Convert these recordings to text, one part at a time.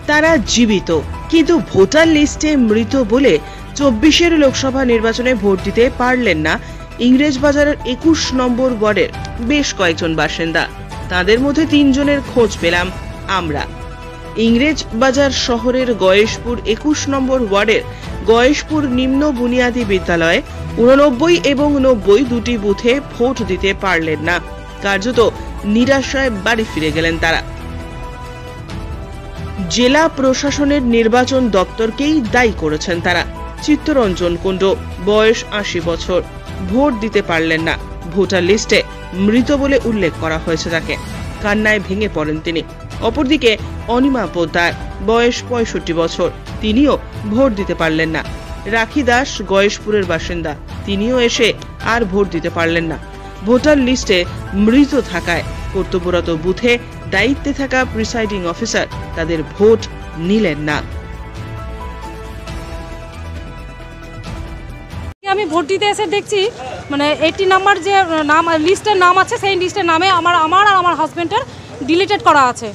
তারা জীবিত কিন্তু ভোটার লিস্টে মৃত বলে ২৪-এর লোকসভা নির্বাচনে ভোট দিতে পারলেন না ইংরেজবাজারের ২১ নম্বর ওয়ার্ডের বেশ কয়েকজন বাসিন্দা। তাদের মধ্যে ৩ জনের খোঁজ পেলাম আমরা। ইংরেজবাজার শহরের গয়েশপুর ২১ নম্বর ওয়ার্ডের গয়েশপুর নিম্ন বুনিয়াদী বিদ্যালয়ে ৮৯ এবং ৯০ দুটি বুথে ভোট দিতে পারলেন না। কার্যত নিরাশায় বাড়ি ফিরে গেলেন তারা। জেলা প্রশাসনের নির্বাচন দপ্তরকেই দায়ী করেছেন তারা। চিত্তরঞ্জন কুণ্ডু, বয়স ৮০ বছর, ভোট দিতে পারলেন না। ভোটার লিস্টে মৃত বলে উল্লেখ করা হয়েছে তাকে। কান্নায় ভেঙে পড়েন তিনি। অপরদিকে অনিমা পোদ্দার, বয়স ৬৫ বছর, তিনিও ভোট দিতে পারলেন না। রাখি দাস গয়েশপুরের বাসিন্দা, তিনিও এসে আর ভোট দিতে পারলেন না। ভোটার লিস্টে মৃত থাকায় কর্তব্যরত বুথে দায়িত্বে থাকা প্রিসাইডিং অফিসার তাদের ভোট নিলেন না। আমি ভোট দিতে এসে দেখছি মানে 80 নাম্বার যে নাম লিস্টের নাম আছে সেই লিস্টের নামে আমার আর আমার হাজবেন্ডের ডিলিটেড করা আছে।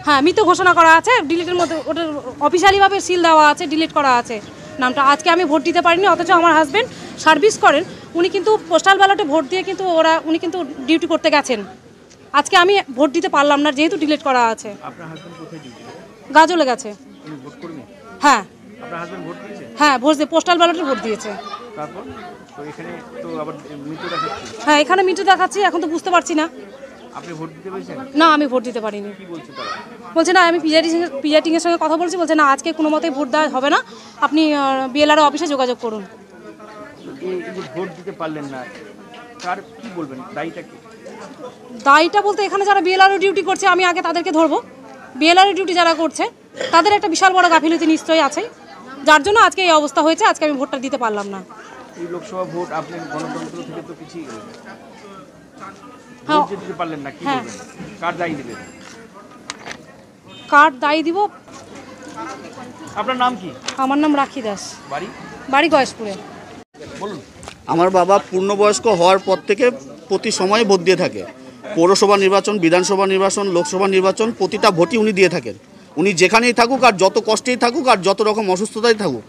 হ্যাঁ, মৃত ঘোষণা করা আছে। ডিলিটের মধ্যে ওটা অফিসিয়ালিভাবে সিল দেওয়া আছে, ডিলিট করা আছে নামটা। আজকে আমি ভোট দিতে পারিনি, অথচ আমার হাজবেন্ড সার্ভিস করেন, উনি কিন্তু পোস্টাল ব্যালটে ভোট দিয়ে কিন্তু উনি কিন্তু ডিউটি করতে গেছেন। আজকে আমি ভোট দিতে পারলাম না যেহেতু ডিলিট করা আছে। আপনার হাজবেন্ড কোথায় ডিউটি করে? গাজলে গেছে। উনি ভোট কর্মী? হ্যাঁ। আপনার হাজবেন্ড ভোট দিয়েছে? হ্যাঁ, ভোট দিয়ে পোস্টাল ব্যালটে ভোট দিয়েছে। তারপর তো এখানে তো আবার মৃত দেখাচ্ছে। হ্যাঁ, এখানে মৃত দেখাচ্ছি, এখন তো বুঝতে পারছি না। আপনি ভোট দিতে পেরেছেন? না, আমি ভোট দিতে পারিনি। কি বলছে তারা? বলছে না, আমি পিআইটিং এর সঙ্গে কথা বলছি, বলছে না আজকে কোনো মতেই ভোট দেওয়া হবে না, আপনি বিএলআরও অফিসে যোগাযোগ করুন। এই যে ভোট দিতে পারলেন না, কার কি বলবেন, দায়ীটা কি? দায়ীটা বলতে এখানে যারা বিএলআরও ডিউটি করছে আমি আগে তাদেরকে ধরবো। বিএলআরও ডিউটি যারা করছে তাদের একটা বিশাল বড় গাফিলতি নিশ্চয়ই আছে, যার জন্য আজকে এই অবস্থা হয়েছে। আজকে আমি ভোটটা দিতে পারলাম না। এই লোকসভা ভোট আপনি গণতন্ত্র থেকে তো পিছিয়ে গেলেন। হ্যাঁ, ভোট দিতে পারলেন না, কি বলবেন? কার দায়ী দিবেন? কার দায়ী দিব? আপনার নাম কি? আমার নাম রাখি দাস, বাড়ি গয়েশপুরে। বলুন। আমার বাবা পূর্ণবয়স্ক হওয়ার পর থেকে প্রতি সময় ভোট দিয়ে থাকে। পৌরসভা নির্বাচন, বিধানসভা নির্বাচন, লোকসভা নির্বাচন, প্রতিটা ভোটই উনি দিয়ে থাকেন। উনি যেখানেই থাকুক আর যত কষ্টেই থাকুক আর যত রকম অসুস্থতাই থাকুক,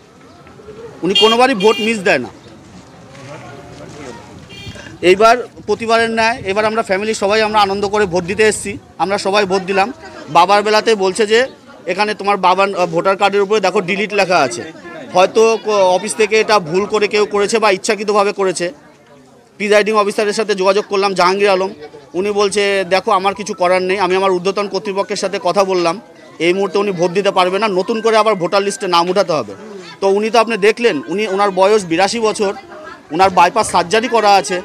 উনি কোনোবারই ভোট মিস দেয় না। এইবার প্রতিবারের ন্যায় এবার আমরা ফ্যামিলি সবাই আমরা আনন্দ করে ভোট দিতে এসেছি। আমরা সবাই ভোট দিলাম। বাবার বেলাতে বলছে যে এখানে তোমার বাবার ভোটার কার্ডের উপরে দেখো ডিলিট লেখা আছে। হয়তো অফিস থেকে এটা ভুল করে কেউ করেছে বা ইচ্ছাকৃতভাবে করেছে। প্রিসাইডিং অফিসারের সাথে যোগাযোগ করলাম, জাহাঙ্গীর আলম। উনি বলছে দেখো আমার কিছু করার নেই, আমি আমার ঊর্ধ্বতন কর্তৃপক্ষের সাথে কথা বললাম, এই মুহূর্তে উনি ভোট দিতে পারবে না, নতুন করে আবার ভোটার লিস্টে নাম উঠাতে হবে। তো উনি তো আপনি দেখলেন, ওনার বয়স ৮২ বছর, ওনার বাইপাস সার্জারি করা আছে।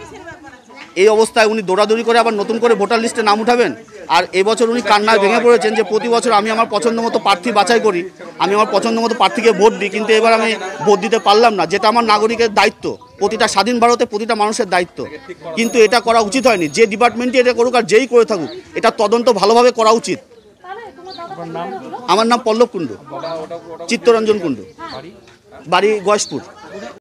এই অবস্থায় উনি দৌড়াদৌড়ি করে আবার নতুন করে ভোটার লিস্টে নাম উঠাবেন। আর এবছর উনি কান্নায় ভেঙে পড়েছেন যে প্রতি বছর আমি আমার পছন্দ মতো প্রার্থী বাছাই করি, আমি আমার পছন্দ মতো প্রার্থীকে ভোট দিই, কিন্তু এবার আমি ভোট দিতে পারলাম না, যেটা আমার নাগরিকের দায়িত্ব, প্রতিটা স্বাধীন ভারতে প্রতিটা মানুষের দায়িত্ব। কিন্তু এটা করা উচিত হয়নি। যে ডিপার্টমেন্টে এটা করুক আর যেই করে থাকুক, এটা তদন্ত ভালোভাবে করা উচিত। আমার নাম পল্লব কুণ্ডু, চিত্তরঞ্জন কুণ্ডু, বাড়ি গয়েশপুর।